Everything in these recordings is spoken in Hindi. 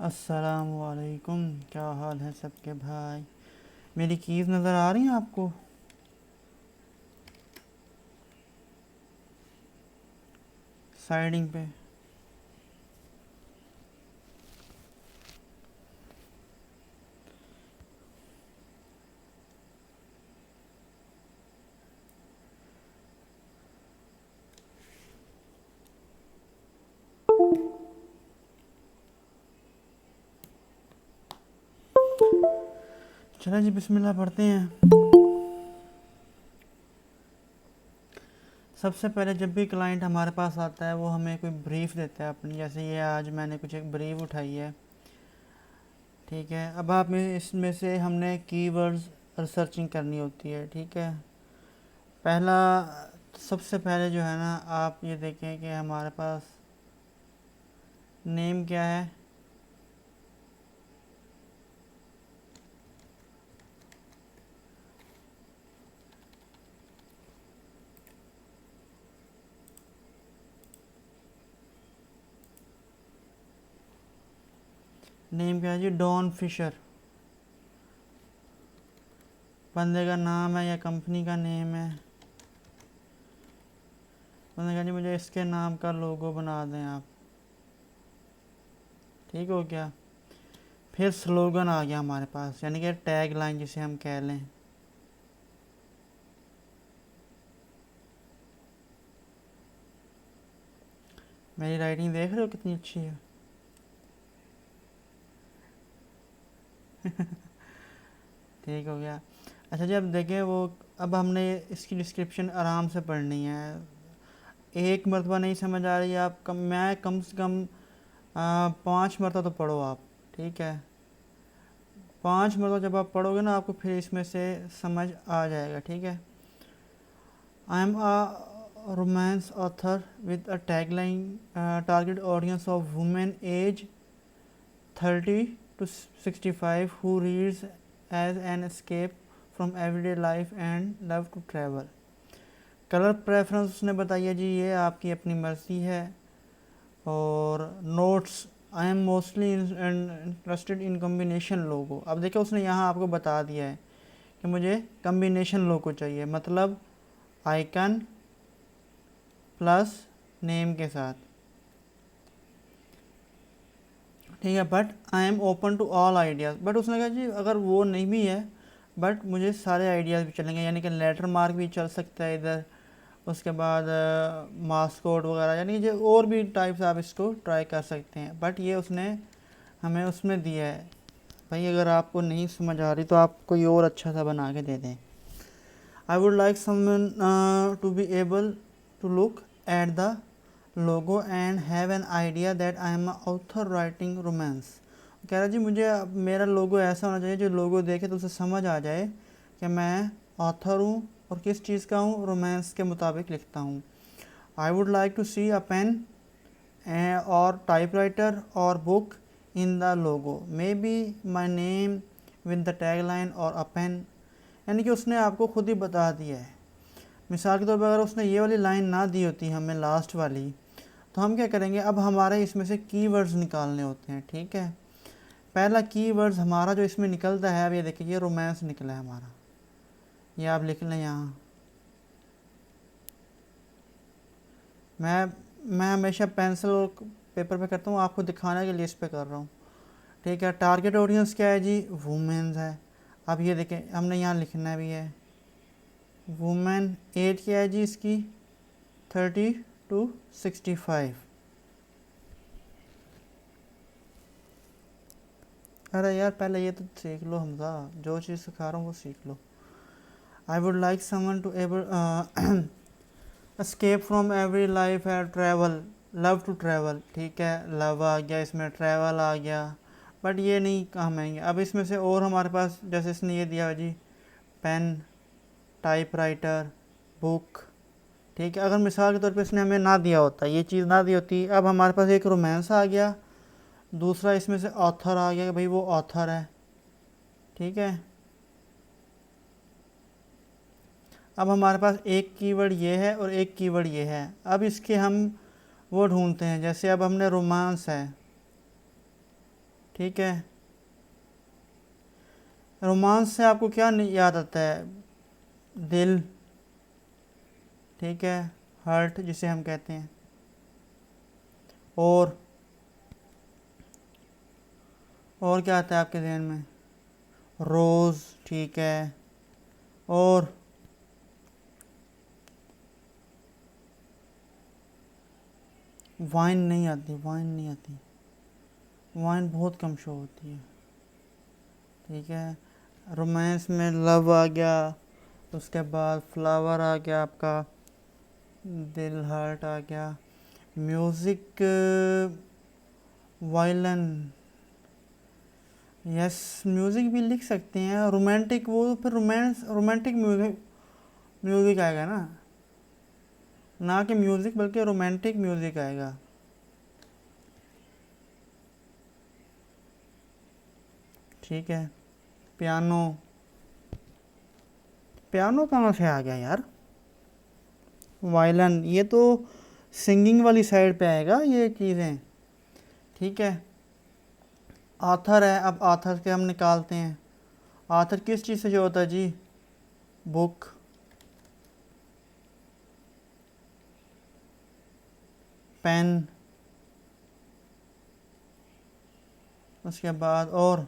अस्सलामुअलैकुम, क्या हाल है सबके भाई। मेरी कीज़ नज़र आ रही हैं आपको? साइडिंग पे। चलो जी, बिस्मिल्लाह पढ़ते हैं। सबसे पहले जब भी क्लाइंट हमारे पास आता है वो हमें कोई ब्रीफ देता है अपनी, जैसे ये आज मैंने कुछ एक ब्रीफ उठाई है। ठीक है, अब आप में इसमें से हमने कीवर्ड्स रिसर्चिंग करनी होती है। ठीक है, पहला सबसे पहले जो है ना, आप ये देखें कि हमारे पास नेम क्या है। नेम क्या है जी? Don Fisher. बंदे का नाम है या कंपनी का नेम है। मैंने कहा जी मुझे इसके नाम का लोगो बना दें आप। ठीक हो गया। फिर स्लोगन आ गया हमारे पास, यानी कि टैग लाइन जिसे हम कह लें। मेरी राइटिंग देख रहे हो कितनी अच्छी है। ठीक हो गया। अच्छा जी, अब देखें वो, अब हमने इसकी डिस्क्रिप्शन आराम से पढ़नी है। एक मरतबा नहीं समझ आ रही आप कम से कम 5 मरतबा तो पढ़ो आप। ठीक है, 5 मरतबा जब आप पढ़ोगे ना, आपको फिर इसमें से समझ आ जाएगा। ठीक है। I am romance author with a tagline, target audience of women age 30 to 65 who reads as an escape from everyday life and love to travel. Colour preference उसने बताई है जी, ये आपकी अपनी मर्ज़ी है। और notes, I am mostly interested in combination logo. अब देखो उसने यहाँ आपको बता दिया है कि मुझे कम्बिनेशन लोगो चाहिए, मतलब आइकन प्लस नेम के साथ। ठीक है, but I am open to all ideas. But उसने कहा जी अगर वो नहीं भी है, बट मुझे सारे आइडियाज़ भी चलेंगे, यानी कि लेटर मार्क भी चल सकता है इधर। उसके बाद मास्कोट वगैरह, यानी जो और भी टाइप्स आप इसको ट्राई कर सकते हैं। बट ये उसने हमें उसमें दिया है। भाई अगर आपको नहीं समझ आ रही तो आप कोई और अच्छा सा बना के दे दें। I would like someone to be able to look at the logo and have an idea that I am author writing romance. कह रहा जी मुझे मेरा लोगो ऐसा होना चाहिए जो लोगो देखे तो उसे समझ आ जाए कि मैं ऑथर हूँ और किस चीज़ का हूँ, रोमांस के मुताबिक लिखता हूँ। I would like to see a pen और टाइपराइटर और book in the logo, maybe my name with the tag line और अ पेन। यानी कि उसने आपको खुद ही बता दिया है। मिसाल के तौर पर अगर उसने ये वाली लाइन ना दी होती हमें लास्ट वाली, तो हम क्या करेंगे, अब हमारे इसमें से कीवर्ड्स निकालने होते हैं। ठीक है, पहला कीवर्ड्स हमारा जो इसमें निकलता है, अब ये देखिए ये रोमांस निकला है हमारा, ये आप लिख लें यहाँ। मैं हमेशा पेंसिल और पेपर पे करता हूँ, आपको दिखाने के लिए इस पे कर रहा हूँ। ठीक है, टारगेट ऑडियंस क्या है जी? वुमेन्स है। अब ये देखें हमने यहाँ लिखना भी है वुमेन। एज क्या है जी इसकी? 30 to 65। अरे यार पहले ये तो सीख लो हमजा, जो चीज़ सिखा रहा हूँ वो सीख लो। I would like someone to able escape from every life and travel, love to travel। ठीक है, लव आ गया इसमें, ट्रैवल आ गया, बट ये नहीं काम आएंगे। अब इसमें से और हमारे पास जैसे इसने ये दिया जी, पेन, टाइपराइटर, बुक। ठीक है, अगर मिसाल के तौर पे इसने हमें ना दिया होता, ये चीज़ ना दी होती, अब हमारे पास एक रोमांस आ गया, दूसरा इसमें से ऑथर आ गया कि भाई वो ऑथर है। ठीक है, अब हमारे पास एक कीवर्ड ये है और एक कीवर्ड ये है। अब इसके हम वो ढूंढते हैं, जैसे अब हमने रोमांस है, ठीक है। रोमांस से आपको क्या याद आता है? दिल, ठीक है, हार्ट जिसे हम कहते हैं। और क्या आता है आपके जहन में? रोज़, ठीक है। और वाइन नहीं आती, वाइन नहीं आती, वाइन बहुत कम शो होती है, ठीक है। रोमांस में लव आ गया, उसके बाद फ्लावर आ गया आपका, दिल, हार्ट आ गया। म्यूज़िक, वायलिन, यस, म्यूज़िक भी लिख सकते हैं। रोमांटिक, वो फिर रोमांटिक म्यूज़िक म्यूज़िक आएगा ना कि म्यूज़िक, बल्कि रोमांटिक म्यूज़िक आएगा। ठीक है। पियानो, पियानो कहाँ से आ गया यार? वायलिन, ये तो सिंगिंग वाली साइड पे आएगा ये चीज़ें, ठीक है। आथर है, अब आथर के हम निकालते हैं। आथर किस चीज़ से जो होता है जी? बुक, पेन, उसके बाद और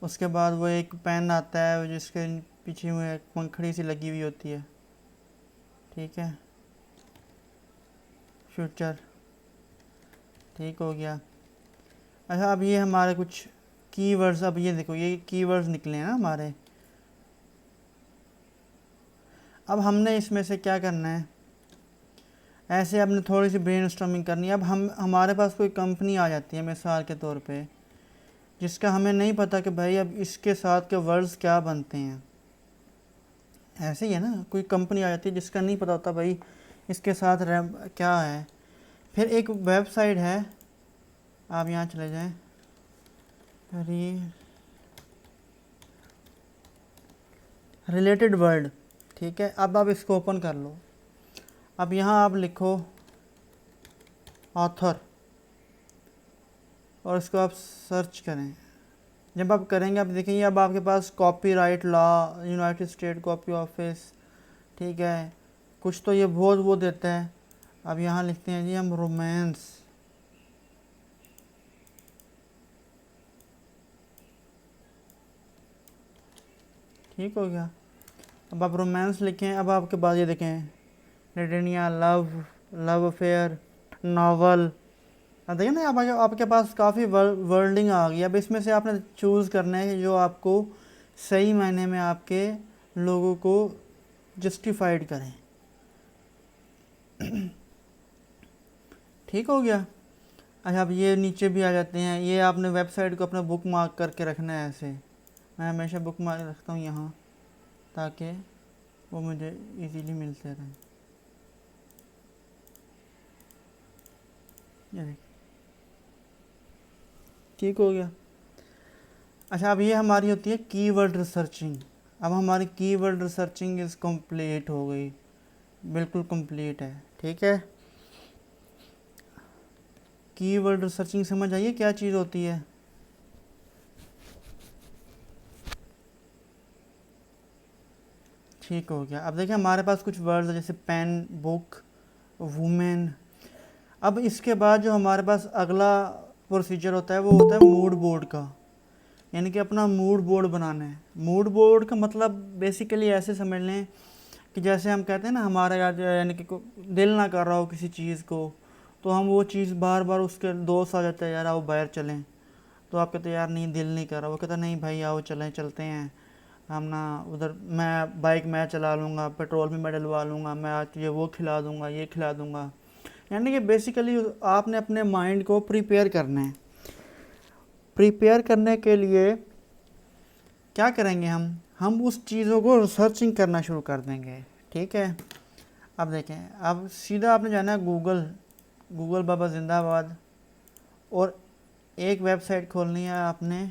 उसके बाद वो एक पेन आता है जिसके पीछे में एक पंखड़ी सी लगी हुई होती है, ठीक है। फ्यूचर, ठीक हो गया। अच्छा, अब ये हमारे कुछ कीवर्ड्स, अब ये देखो, ये कीवर्ड्स निकले हैं ना हमारे। अब हमने इसमें से क्या करना है, ऐसे आपने थोड़ी सी ब्रेनस्टॉर्मिंग करनी है। अब हमारे पास कोई कंपनी आ जाती है मिसाल के तौर पे, जिसका हमें नहीं पता कि भाई अब इसके साथ के वर्ड्स क्या बनते हैं। ऐसे ही है ना, कोई कंपनी आ जाती है जिसका नहीं पता होता भाई इसके साथ क्या है। फिर एक वेबसाइट है, आप यहाँ चले जाएं, रिलेटेड वर्ड, ठीक है। अब आप इसको ओपन कर लो। अब यहाँ आप लिखो ऑथर और इसको आप सर्च करें। जब आप करेंगे, आप देखेंगे अब आपके पास copyright law, United State copy office, ठीक है, कुछ तो ये बहुत वो देता है। अब यहाँ लिखते हैं जी हम रोमांस, ठीक हो गया। अब आप रोमांस लिखें। अब आपके पास ये देखें, रेडेनिया, लव, लव अफेयर, नावल। अब देखिए ना, आपके पास काफ़ी वर्डिंग आ गई। अब इसमें से आपने चूज़ करना है जो आपको सही मायने में आपके लोगों को जस्टिफाइड करें, ठीक हो गया। अच्छा, अब ये नीचे भी आ जाते हैं। ये आपने वेबसाइट को अपना बुक मार्क करके रखना है ऐसे। मैं हमेशा बुक मार्क रखता हूँ यहाँ, ताकि वो मुझे इजीली मिलते रहे। ये देख, ठीक हो गया। अच्छा, अब ये हमारी होती है कीवर्ड रिसर्चिंग। अब हमारी कीवर्ड रिसर्चिंग इज़ कंप्लीट हो गई, बिल्कुल कंप्लीट है, ठीक है। कीवर्ड रिसर्चिंग समझ आइए क्या चीज़ होती है? ठीक हो गया। अब देखिए हमारे पास कुछ वर्ड्स है जैसे पेन, बुक, वुमेन। अब इसके बाद जो हमारे पास अगला प्रोसीजर होता है वो होता है मूड बोर्ड का, यानी कि अपना मूड बोर्ड बनाना है। मूड बोर्ड का मतलब बेसिकली ऐसे समझ लें कि जैसे हम कहते हैं ना, हमारे यानी कि दिल ना कर रहा हो किसी चीज़ को, तो हम वो चीज़ बार बार, उसके दोस्त आ जाते हैं यार आओ बाहर चलें, तो आप कहते यार नहीं दिल नहीं कर रहा, वो कहता नहीं भाई आओ चलें, चलते हैं हम ना उधर, मैं बाइक मैं चला लूँगा, पेट्रोल भी मैं डलवा लूँगा, मैं आज तुझे वो खिला दूँगा, ये खिला दूँगा। यानी कि बेसिकली आपने अपने माइंड को प्रिपेयर करना है। प्रिपेयर करने के लिए क्या करेंगे, हम उस चीज़ों को रिसर्चिंग करना शुरू कर देंगे, ठीक है। अब देखें, अब सीधा आपने जाना है गूगल, गूगल बाबा जिंदाबाद, और एक वेबसाइट खोलनी है आपने,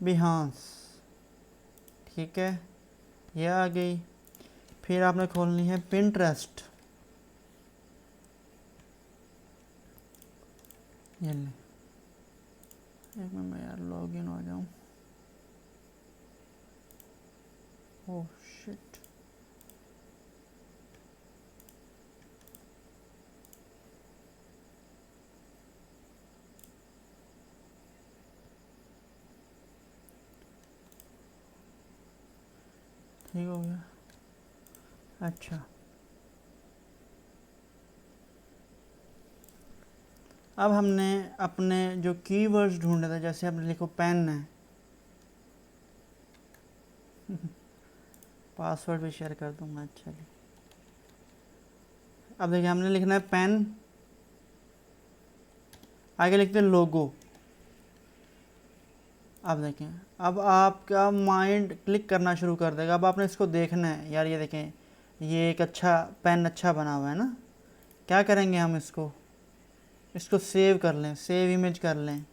बिहांस, ठीक है, यह आ गई। फिर आपने खोलनी है पिंटरेस्ट, ये ले, एक मिनट में यार लॉग इन हो जाऊँ। ओह शिट, ठीक हो गया। अच्छा, अब हमने अपने जो कीवर्ड्स ढूंढे थे, जैसे आपने लिखो पेन है, पासवर्ड भी शेयर कर दूंगा। अच्छा जी, अब देखिए हमने लिखना है पेन, आगे लिखते हैं लोगो। अब देखें, अब आपका माइंड क्लिक करना शुरू कर देगा। अब आपने इसको देखना है यार, ये देखें, ये एक अच्छा पेन अच्छा बना हुआ है ना। क्या करेंगे हम इसको, इसको सेव कर लें, सेव इमेज कर लें,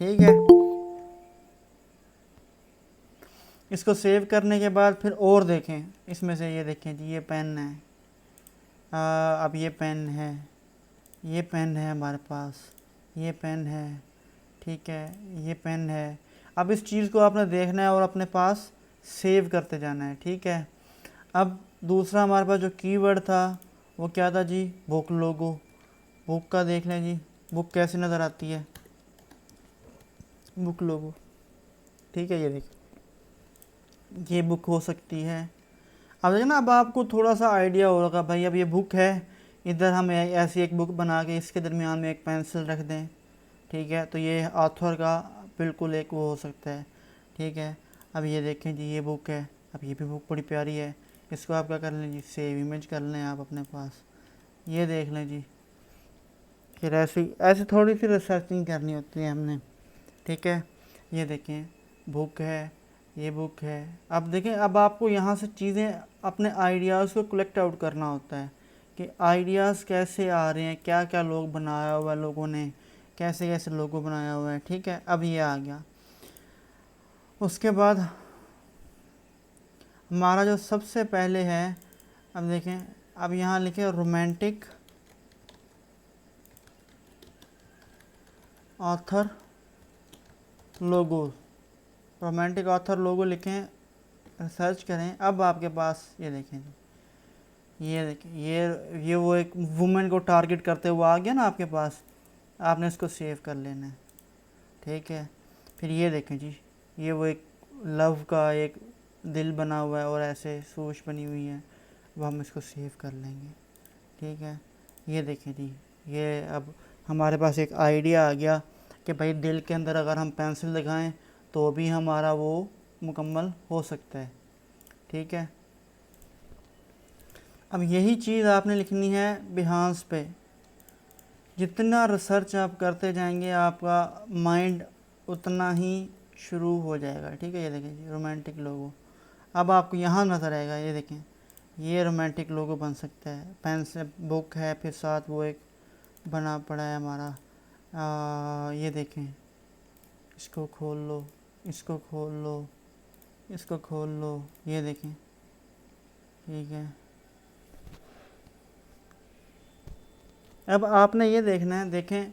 ठीक है। इसको सेव करने के बाद फिर और देखें, इसमें से ये देखें जी, ये पेन है। अब ये पेन है, ये पेन है हमारे पास, ये पेन है, ठीक है, ये पेन है। अब इस चीज़ को आपने देखना है और अपने पास सेव करते जाना है, ठीक है। अब दूसरा हमारे पास जो कीवर्ड था वो क्या था जी, बुक लोगो। बुक का देख लें जी, बुक कैसे नज़र आती है, बुक लोगो, ठीक है। ये देखिए, ये बुक हो सकती है। अब देखिए ना, अब आपको थोड़ा सा आइडिया होगा भाई, अब ये बुक है, इधर हम ऐसी एक बुक बना के इसके दरमियान में एक पेंसिल रख दें, ठीक है, तो ये ऑथर का बिल्कुल एक वो हो सकता है, ठीक है। अब ये देखें जी, ये बुक है, अब ये भी बुक बड़ी प्यारी है। इसको आप क्या कर लें जी, सेव इमेज कर लें आप अपने पास। ये देख लें जी, फिर ऐसी थोड़ी सी रिसर्चिंग करनी होती है हमने, ठीक है। ये देखें, बुक है, ये बुक है। अब देखें, अब आपको यहाँ से चीज़ें, अपने आइडियाज़ को कलेक्ट आउट करना होता है कि आइडियाज़ कैसे आ रहे हैं, क्या क्या लोग बनाया हुआ है, लोगों ने कैसे कैसे लोगो बनाया हुआ है, ठीक है। अब ये आ गया। उसके बाद हमारा जो सबसे पहले है, अब देखें, अब यहाँ लिखे रोमांटिक ऑथर लोगो, रोमांटिक ऑथर लोगो लिखें, सर्च करें। अब आपके पास ये देखें, ये देखें, ये वो एक वुमेन को टारगेट करते हुए आ गया ना आपके पास। आपने इसको सेव कर लेना है, ठीक है। फिर ये देखें जी, ये वो एक लव का एक दिल बना हुआ है और ऐसे सूच बनी हुई है, वो हम इसको सेव कर लेंगे, ठीक है। ये देखें जी, ये अब हमारे पास एक आइडिया आ गया कि भाई दिल के अंदर अगर हम पेंसिल लगाएं तो भी हमारा वो मुकम्मल हो सकता है, ठीक है। अब यही चीज़ आपने लिखनी है बिहांस पे। जितना रिसर्च आप करते जाएंगे आपका माइंड उतना ही शुरू हो जाएगा, ठीक है। ये देखें जी, रोमांटिक लोगो। अब आपको यहाँ नज़र आएगा, ये देखें, ये रोमांटिक लोगो बन सकता है। पेन से बुक है, फिर साथ वो एक बना पड़ा है हमारा, ये देखें, इसको खोल लो, इसको खोल लो, इसको खोल लो, ये देखें, ठीक है। अब आपने ये देखना है, देखें,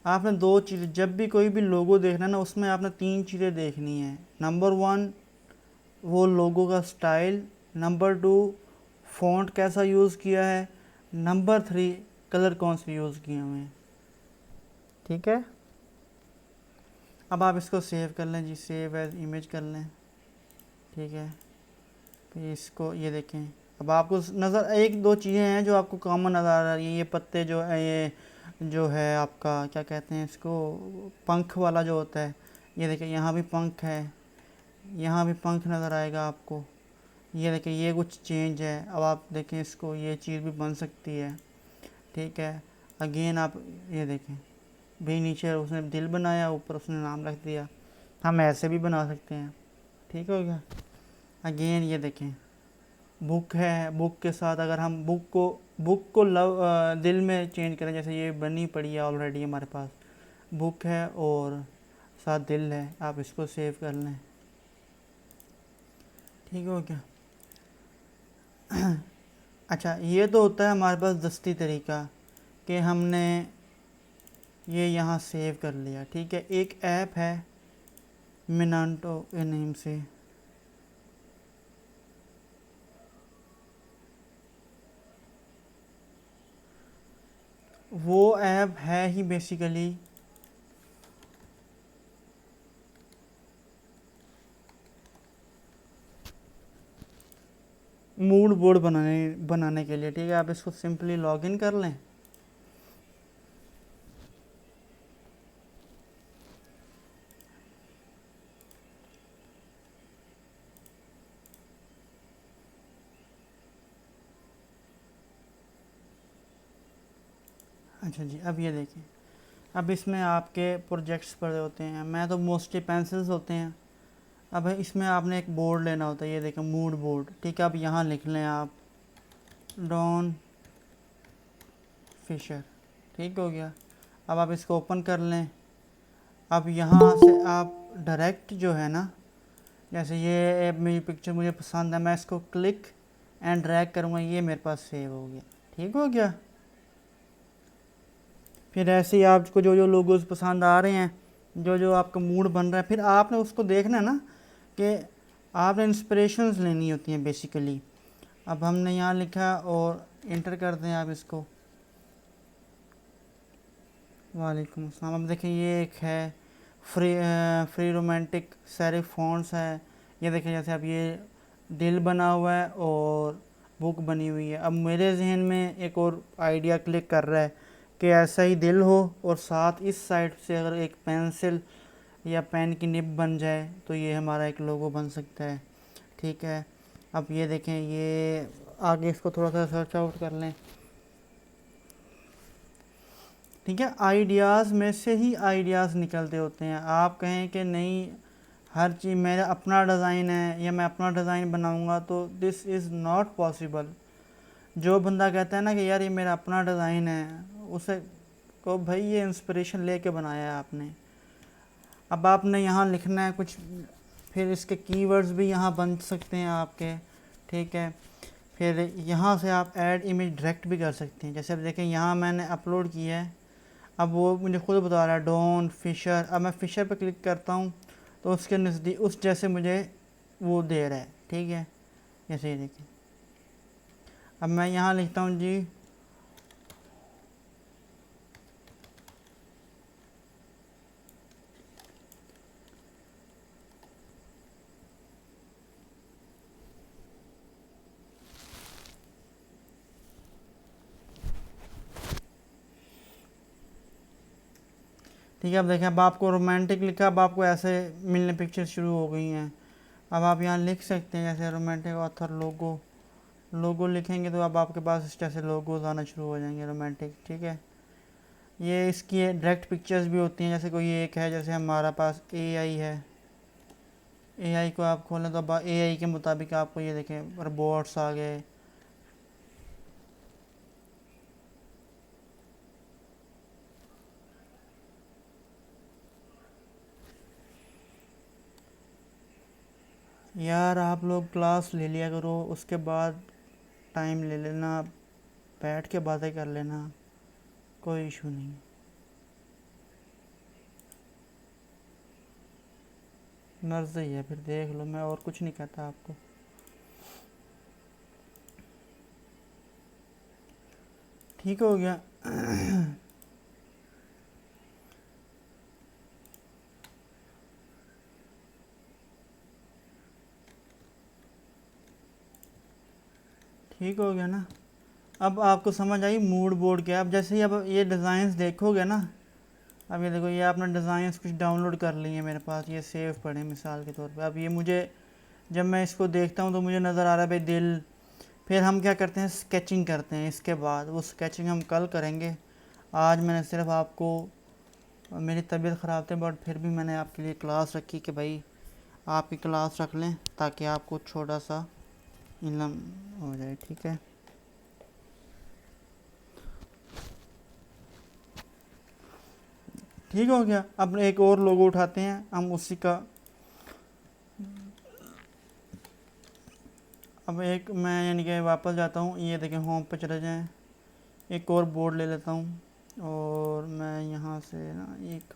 आपने दो चीज़ें, जब भी कोई भी लोगो देखना है ना, उसमें आपने तीन चीज़ें देखनी है। नंबर वन, वो लोगो का स्टाइल। नंबर टू, फ़ॉन्ट कैसा यूज़ किया है। नंबर थ्री, कलर कौन से यूज़ किए हुए हैं, ठीक है। अब आप इसको सेव कर लें जी, सेव एज इमेज कर लें, ठीक है। फिर इसको ये देखें, अब आपको नज़र एक दो चीज़ें हैं जो आपको कॉमन नज़र आ रही है। ये पत्ते जो है, ये जो है आपका क्या कहते हैं इसको, पंख वाला जो होता है, ये देखिए यहाँ भी पंख है, यहाँ भी पंख नज़र आएगा आपको। ये देखिए, ये कुछ चेंज है। अब आप देखें इसको, ये चीज़ भी बन सकती है, ठीक है। अगेन आप ये देखें भाई, नीचे उसने दिल बनाया, ऊपर उसने नाम रख दिया। हम ऐसे भी बना सकते हैं, ठीक हो गया। अगेन ये देखें, बुक है, बुक के साथ अगर हम बुक को लव दिल में चेंज करें, जैसे ये बनी पड़ी है ऑलरेडी हमारे पास, बुक है और साथ दिल है, आप इसको सेव कर लें, ठीक हो क्या। अच्छा, ये तो होता है हमारे पास दस्ती तरीका कि हमने ये यहाँ सेव कर लिया। ठीक है, एक ऐप है मिनांटो के नेम से, वो ऐप है ही बेसिकली मूड बोर्ड बनाने के लिए। ठीक है, आप इसको सिंपली लॉगिन कर लें। अच्छा जी, अब ये देखिए, अब इसमें आपके प्रोजेक्ट्स पड़े होते हैं, मैं तो मोस्टली पेंसिल्स होते हैं। अब इसमें आपने एक बोर्ड लेना होता है, ये देखें मूड बोर्ड। ठीक है, अब यहाँ लिख लें आप डॉन फिशर। ठीक हो गया। अब आप इसको ओपन कर लें। अब यहाँ से आप डायरेक्ट जो है ना, जैसे ये मेरी पिक्चर मुझे पसंद है, मैं इसको क्लिक एंड ड्रैग करूँगा, ये मेरे पास सेव हो गया। ठीक हो गया। फिर ऐसे ही आपको जो जो लोगोस पसंद आ रहे हैं, जो जो आपका मूड बन रहा है, फिर आपने उसको देखना है ना कि आपने इंस्पिरेशंस लेनी होती हैं बेसिकली। अब हमने यहाँ लिखा और इंटर कर दें आप इसको। वालेकुम अस्सलाम। अब देखिए ये एक है फ्री रोमांटिक सेरिफ फॉन्ट्स है। ये देखिए जैसे अब ये दिल बना हुआ है और बुक बनी हुई है। अब मेरे जहन में एक और आइडिया क्लिक कर रहा है कि ऐसा ही दिल हो और साथ इस साइड से अगर एक पेंसिल या पेन की निब बन जाए तो ये हमारा एक लोगो बन सकता है। ठीक है, अब ये देखें, ये आगे इसको थोड़ा सा सर्च आउट कर लें। ठीक है, आइडियाज़ में से ही आइडियाज़ निकलते होते हैं। आप कहें कि नहीं हर चीज़ मेरा अपना डिज़ाइन है या मैं अपना डिज़ाइन बनाऊंगा, तो दिस इज़ नॉट पॉसिबल। जो बंदा कहता है ना कि यार ये मेरा अपना डिज़ाइन है, उसे को भाई ये इंस्पिरेशन लेके बनाया है आपने। अब आपने यहाँ लिखना है कुछ, फिर इसके कीवर्ड्स भी यहाँ बन सकते हैं आपके। ठीक है, फिर यहाँ से आप ऐड इमेज डायरेक्ट भी कर सकते हैं। जैसे अब देखें यहाँ मैंने अपलोड किया है, अब वो मुझे खुद बता रहा है डॉन फिशर। अब मैं फिशर पर क्लिक करता हूँ तो उसके नज़दीक उस जैसे मुझे वो दे रहा है। ठीक है, जैसे ये देखिए, अब मैं यहाँ लिखता हूँ जी ठीक है। अब देखें, अब आपको रोमांटिक लिखा, अब आपको ऐसे मिलने पिक्चर शुरू हो गई हैं। अब आप यहाँ लिख सकते हैं जैसे रोमांटिक ऑथर लोगो। लोगो लिखेंगे तो अब आपके पास इस जैसे लोगोज आना शुरू हो जाएंगे रोमांटिक। ठीक है, ये इसकी डायरेक्ट पिक्चर्स भी होती हैं। जैसे कोई एक है, जैसे हमारा पास एआई है, एआई को आप खोलें तो अब एआई के मुताबिक आपको ये देखें रोबोट्स आ गए। यार आप लोग क्लास ले लिया करो, उसके बाद टाइम ले लेना, बैठ के बातें कर लेना, कोई इशू नहीं। मर्जी है, फिर देख लो, मैं और कुछ नहीं कहता आपको। ठीक हो गया। ठीक हो गया ना। अब आपको समझ आई मूड बोर्ड क्या है। अब जैसे ही अब ये डिज़ाइंस देखोगे ना, अब ये देखो, ये आपने डिज़ाइंस कुछ डाउनलोड कर लिए हैं मेरे पास, ये सेव पड़े मिसाल के तौर पे। अब ये मुझे, जब मैं इसको देखता हूँ तो मुझे नज़र आ रहा है भाई दिल। फिर हम क्या करते हैं, स्केचिंग करते हैं। इसके बाद वो स्केचिंग हम कल करेंगे। आज मैंने सिर्फ आपको, मेरी तबीयत ख़राब थी बट फिर भी मैंने आपके लिए क्लास रखी कि भाई आपकी क्लास रख लें ताकि आपको छोटा सा इल्म हो जाए। ठीक है, ठीक हो गया। अब एक और लोगो उठाते हैं हम उसी का। अब एक मैं यानी कि वापस जाता हूँ, ये देखें होम पे चले जाएं, एक और बोर्ड ले लेता हूँ, और मैं यहाँ से ना एक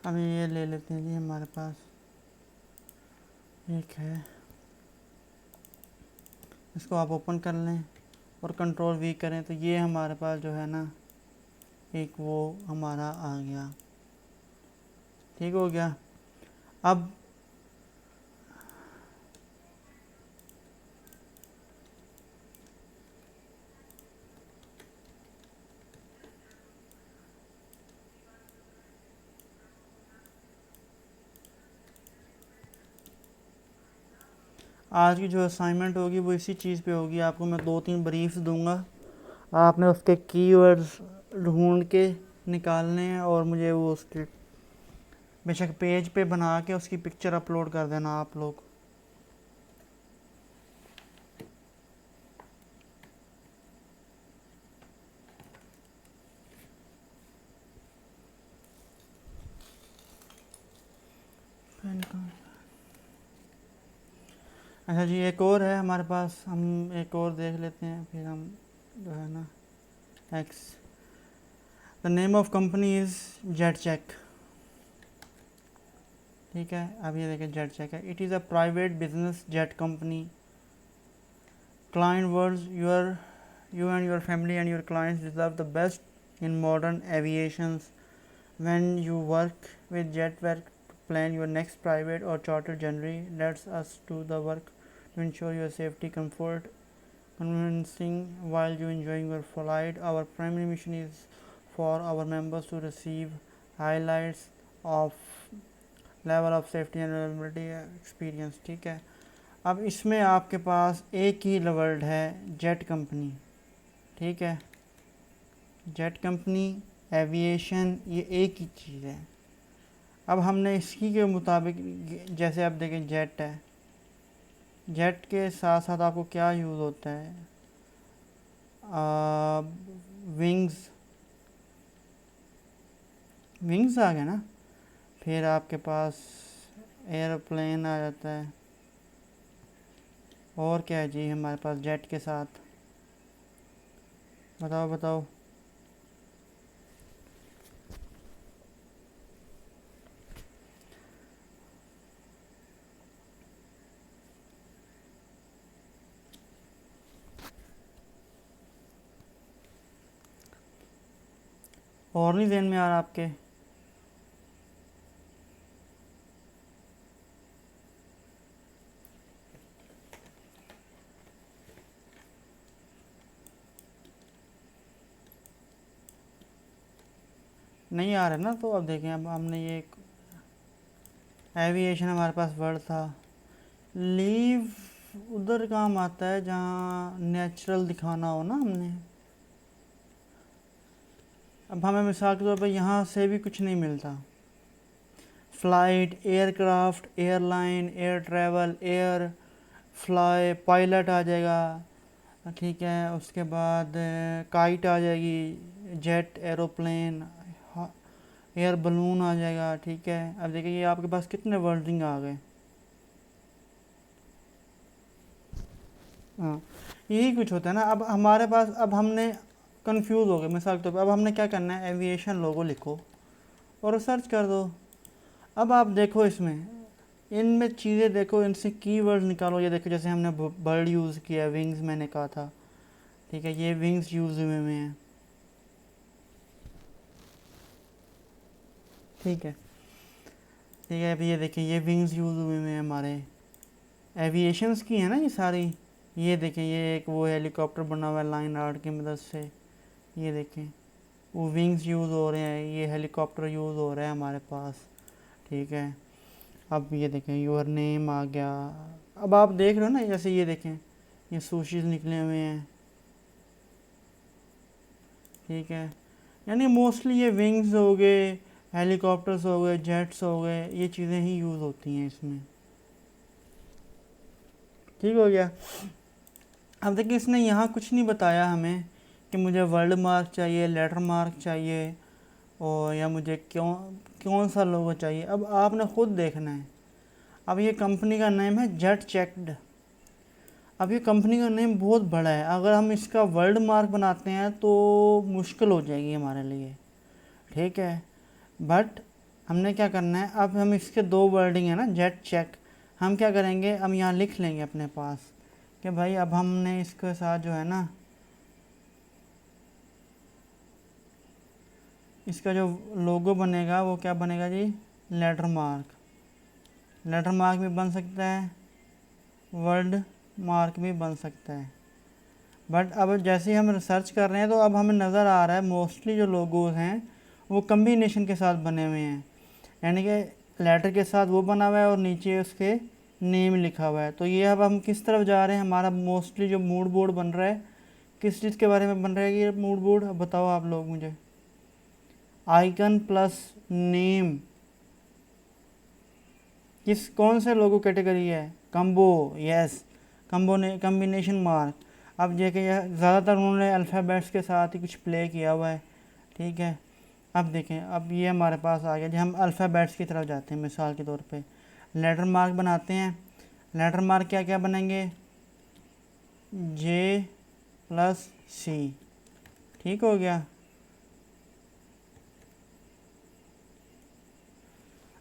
अभी ये ले लेते हैं जी, हमारे पास एक है, इसको आप ओपन कर लें और कंट्रोल वी करें तो ये हमारे पास जो है ना एक वो हमारा आ गया, ठीक हो गया। अब आज की जो असाइनमेंट होगी वो इसी चीज़ पे होगी, आपको मैं 2-3 ब्रीफ्स दूंगा, आपने उसके कीवर्ड्स ढूंढ के निकालने हैं और मुझे वो उसके बेशक पेज पे बना के उसकी पिक्चर अपलोड कर देना आप लोग। अच्छा जी, एक और है हमारे पास, हम एक और देख लेते हैं फिर हम जो है ना X. The name of company is Jet Check, ठीक है। अब ये देखें जेट चेक है, it is a private business jet company, client words you and your family and your clients deserve the best in modern aviations. When you work with Jetwerk to plan your next private or charter journey, let us do the work to ensure your safety, comfort, convincing while you enjoying your flight. Our primary mission is for our members to receive highlights of level of safety and reliability experience, ठीक है। अब इसमें आपके पास एक ही वर्ड है जेट कंपनी, ठीक है। जेट कंपनी, एविएशन, ये एक ही चीज़ है। अब हमने इसी के मुताबिक, जैसे आप देखें जेट है, जेट के साथ साथ आपको क्या यूज़ होता है, विंग्स, विंग्स आ गए ना, फिर आपके पास एयरप्लेन आ जाता है, और क्या है जी हमारे पास जेट के साथ, बताओ बताओ। और नहीं ध्यान में आ रहा आपके? नहीं आ रहा ना, तो अब देखें, अब हमने ये एविएशन हमारे पास वर्ड था, लीव उधर काम आता है जहाँ नेचुरल दिखाना हो ना हमने। अब हमें मिसाल के तौर पर यहाँ से भी कुछ नहीं मिलता, flight, aircraft, airline, air travel, air fly, pilot आ जाएगा, ठीक है। उसके बाद काइट आ जाएगी, जेट एरोप्लेन, एयर बलून आ जाएगा, ठीक है। अब देखिए ये आपके पास कितने वर्डिंग आ गए। हाँ, यही कुछ होता है ना। अब हमारे पास, अब हमने कंफ्यूज हो गए मिसाल के तौर पर, अब हमने क्या करना है, एविएशन लोगो लिखो और सर्च कर दो। अब आप देखो इसमें, इनमें चीज़ें देखो, इनसे कीवर्ड निकालो। ये देखो जैसे हमने बर्ड यूज़ किया, विंग्स मैंने कहा था, ठीक है, ये विंग्स यूज़ हुए में हैं, ठीक है, ठीक है। अभी ये देखिए ये विंग्स यूज़ हुए में हमारे एविएशंस की है ना ये सारी। ये देखें ये एक वो हेलीकॉप्टर बना हुआ है लाइन आर्ट की मदद से, ये देखें वो विंग्स यूज़ हो रहे हैं, ये हेलीकॉप्टर यूज़ हो रहा है हमारे पास, ठीक है। अब ये देखें योर नेम आ गया। अब आप देख रहे हो ना, जैसे ये देखें ये सुशीज निकले हुए हैं, ठीक है। यानी मोस्टली ये विंग्स हो गए, हेलीकॉप्टर्स हो गए, जेट्स हो गए, ये चीज़ें ही यूज़ होती हैं इसमें। ठीक हो गया। अब देखिए इसने यहाँ कुछ नहीं बताया हमें कि मुझे वर्ल्ड मार्क चाहिए, लेटर मार्क चाहिए, और या मुझे कौन सा लोगो चाहिए। अब आपने ख़ुद देखना है। अब ये कंपनी का नेम है जेट चेक्ड। अब ये कंपनी का नेम बहुत बड़ा है, अगर हम इसका वर्ल्ड मार्क बनाते हैं तो मुश्किल हो जाएगी हमारे लिए, ठीक है। बट हमने क्या करना है, अब हम इसके दो वर्डिंग है ना, जेट चेक, हम क्या करेंगे, हम यहाँ लिख लेंगे अपने पास कि भाई अब हमने इसके साथ जो है ना, इसका जो लोगो बनेगा वो क्या बनेगा जी, लेटर मार्क। लेटर मार्क भी बन सकता है, वर्ड मार्क भी बन सकता है। बट अब जैसे ही हम रिसर्च कर रहे हैं तो अब हमें नज़र आ रहा है मोस्टली जो लोगोज हैं वो कम्बिनेशन के साथ बने हुए हैं, यानी कि लेटर के साथ वो बना हुआ है और नीचे उसके नेम लिखा हुआ है। तो ये अब हम किस तरफ जा रहे हैं, हमारा मोस्टली जो मूड बोर्ड बन रहा है किस चीज़ के बारे में बन रहा है ये मूड बोर्ड, अब बताओ आप लोग मुझे। आइकन प्लस नेम किस कौन से लोगो कैटेगरी है, कम्बो, यस, कम्बो ने कम्बिनेशन मार्क। अब देखिए ज़्यादातर उन्होंने अल्फ़ाबेट्स के साथ ही कुछ प्ले किया हुआ है, ठीक है। अब देखें, अब ये हमारे पास आ गया जी, हम अल्फ़ाबेट्स की तरफ जाते हैं। मिसाल के तौर पे लेटर मार्क बनाते हैं। लेटर मार्क क्या क्या बनेंगे, जे प्लस सी, ठीक हो गया।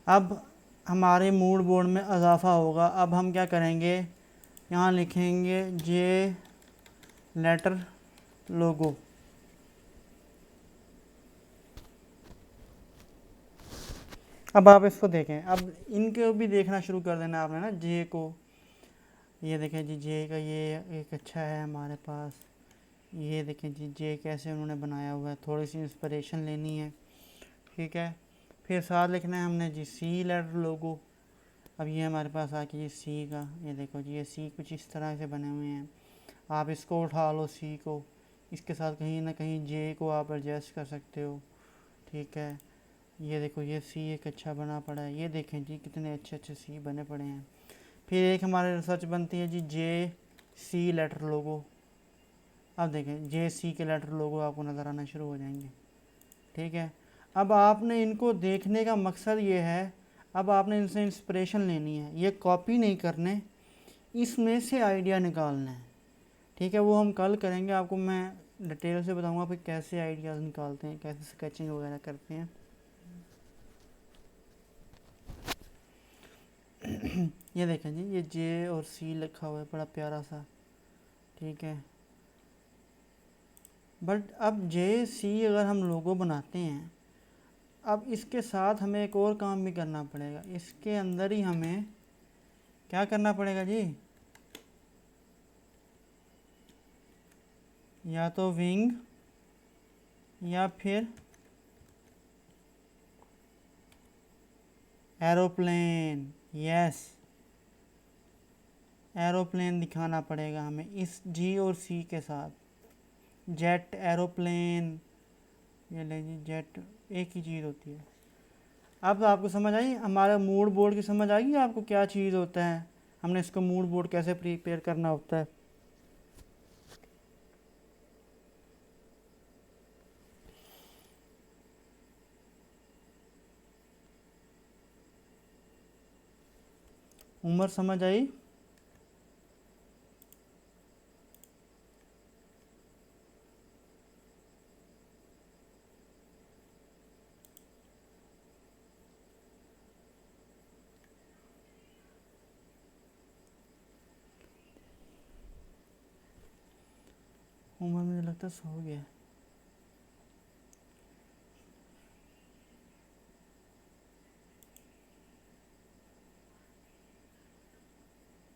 अब हमारे मूड बोर्ड में इजाफा होगा। अब हम क्या करेंगे, यहाँ लिखेंगे जे लेटर लोगो। अब आप इसको देखें, अब इनको भी देखना शुरू कर देना आपने ना, जे को। ये देखें जी, जे का ये एक अच्छा है हमारे पास। ये देखें जी, जे कैसे उन्होंने बनाया हुआ है, थोड़ी सी इंस्पिरेशन लेनी है, ठीक है। फिर साथ लिखना है हमने जी सी लेटर लोगो। अब ये हमारे पास आ जी सी का, ये देखो जी, ये सी कुछ इस तरह से बने हुए हैं। आप इसको उठा लो सी को, इसके साथ कहीं ना कहीं जे को आप एडजस्ट कर सकते हो, ठीक है। ये देखो ये सी एक अच्छा बना पड़ा है, ये देखें जी कितने अच्छे अच्छे सी बने पड़े हैं। फिर एक हमारे रिसर्च बनती है जी जे सी लेटर लोगो। अब देखें जे सी के लेटर लोगो आपको नज़र आना शुरू हो जाएंगे, ठीक है। अब आपने इनको देखने का मकसद ये है, अब आपने इनसे इंस्पिरेशन लेनी है, ये कॉपी नहीं करने, इसमें से आइडिया निकालना है, ठीक है। वो हम कल करेंगे, आपको मैं डिटेल से बताऊंगा फिर कैसे आइडियाज़ निकालते हैं, कैसे स्केचिंग वगैरह करते हैं। ये देखें जी, ये जे और सी लिखा हुआ है बड़ा प्यारा सा, ठीक है। बट अब जे सी अगर हम लोगो बनाते हैं, अब इसके साथ हमें एक और काम भी करना पड़ेगा। इसके अंदर ही हमें क्या करना पड़ेगा जी, या तो विंग या फिर एरोप्लेन, यस, एरोप्लेन दिखाना पड़ेगा हमें इस जी और सी के साथ। जेट, एरोप्लेन, ये ले जी जेट, एक ही चीज़ होती है। अब आपको समझ आई, हमारा मूड बोर्ड की समझ आएगी आपको क्या चीज़ होता है, हमने इसको मूड बोर्ड कैसे प्रिपेयर करना होता है। उम्र समझ आई। उम्र मुझे लगता है सो गया।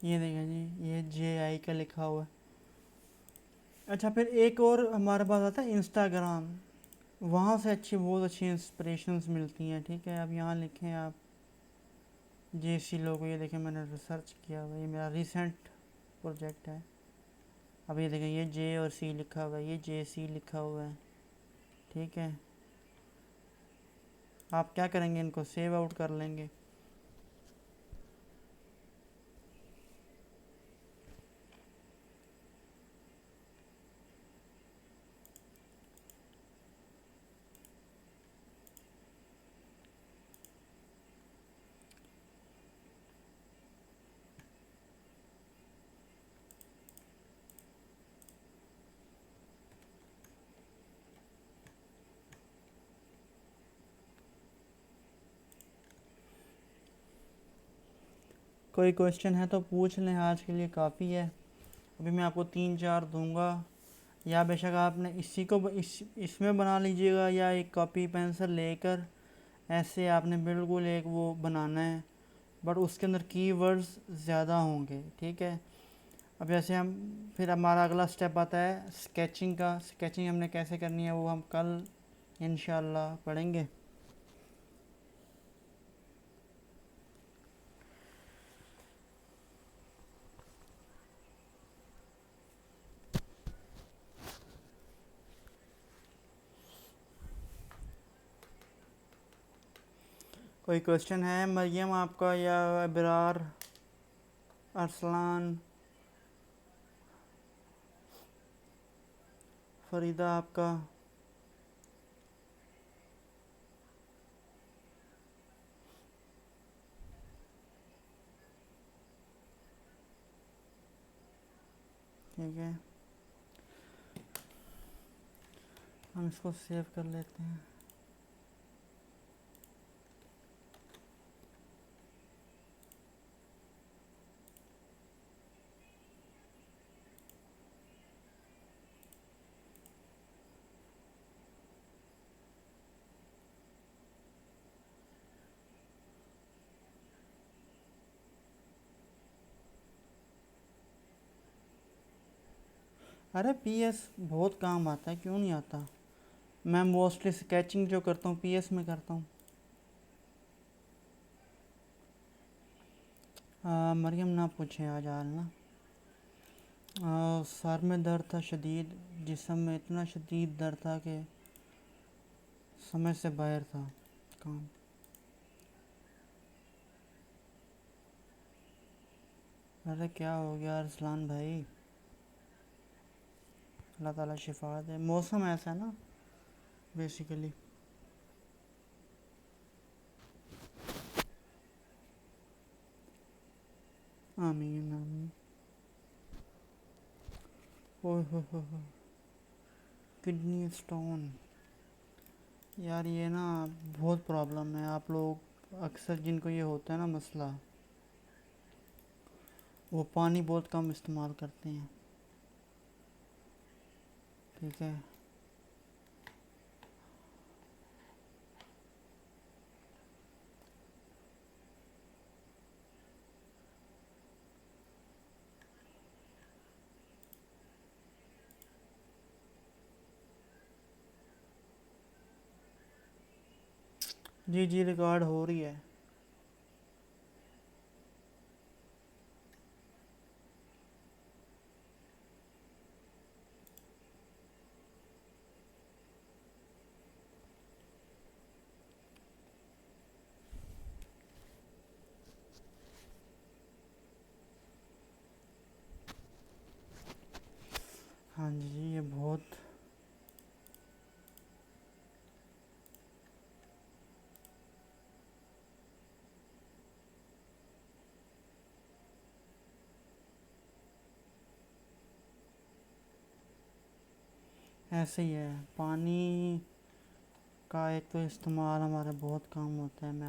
ये देखें जी, ये जे आई का लिखा हुआ है। अच्छा, फिर एक और हमारे पास आता है इंस्टाग्राम, वहाँ से अच्छी बहुत अच्छी इंस्पिरेशंस मिलती हैं, ठीक है। अब यहाँ लिखें आप जे सी लोगो, ये देखें मैंने रिसर्च किया हुआ है, ये मेरा रिसेंट प्रोजेक्ट है। अब ये देखें, ये जे और सी लिखा हुआ है, ये जे सी लिखा हुआ है, ठीक है। आप क्या करेंगे, इनको सेव आउट कर लेंगे। कोई क्वेश्चन है तो पूछ लें, आज के लिए काफ़ी है। अभी मैं आपको 3-4 दूंगा, या बेशक आपने इसी को इसमें बना लीजिएगा, या एक कॉपी पेंसिल लेकर ऐसे आपने बिल्कुल एक वो बनाना है, बट उसके अंदर कीवर्ड्स ज़्यादा होंगे, ठीक है। अब जैसे हम, फिर हमारा अगला स्टेप आता है स्केचिंग का। स्केचिंग हमने कैसे करनी है वो हम कल इंशाल्लाह पढ़ेंगे। कोई क्वेश्चन है मरियम आपका, या अबरार, अरसलान, फरीदा आपका? ठीक है, हम इसको सेव कर लेते हैं। अरे पीएस बहुत काम आता है, क्यों नहीं आता। मैं मोस्टली स्केचिंग जो करता हूँ पीएस में करता हूँ। मरियम ना पूछे आज हाल ना। सर में दर्द था शदीद, जिस्म में इतना शदीद दर्द था कि समझ से बाहर था काम। अरे क्या हो गया अरसलान भाई, अल्लाह ताला शिफा दे। मौसम ऐसा है ना बेसिकली। आमीन आमीन। ओह हो, किडनी स्टोन। यार ये ना बहुत प्रॉब्लम है। आप लोग अक्सर जिनको ये होता है ना मसला, वो पानी बहुत कम इस्तेमाल करते हैं, ठीक है। जी जी, रिकॉर्ड हो रही है। हाँ जी, ये बहुत ऐसे ही है। पानी का एक तो इस्तेमाल हमारा बहुत कम होता है। मैं